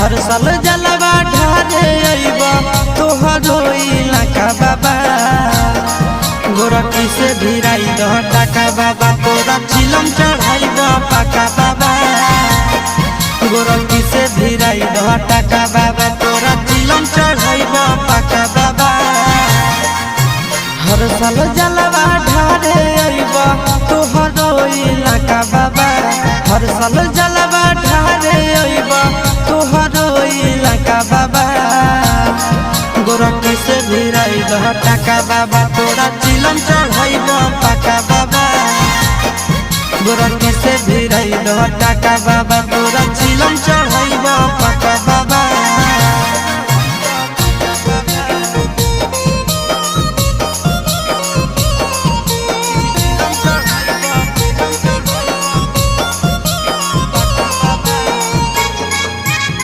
हर साल जलवा ढारे अइबा तोहरो इलाका बाबा गोरखी से भिराई दह टाका बाबा तोरा चिलम चढ़ाइबा पाका बाबा गोरखी से भिराई दह टाका बाबा तोरा चिलम चढ़ाइबा पाका बाबा हर साल जलवा ढारे अइबा तोहरो इलाका बाबा हर साल जलवा ढारे अइबा तोहरो इलाका बाबा गोरखी से भिराई दह टाका बाबा तोरा चिलम चढ़ाइबा पाका बाबा गोरखी से भिराई दह टाका बाबा तोरा चिलम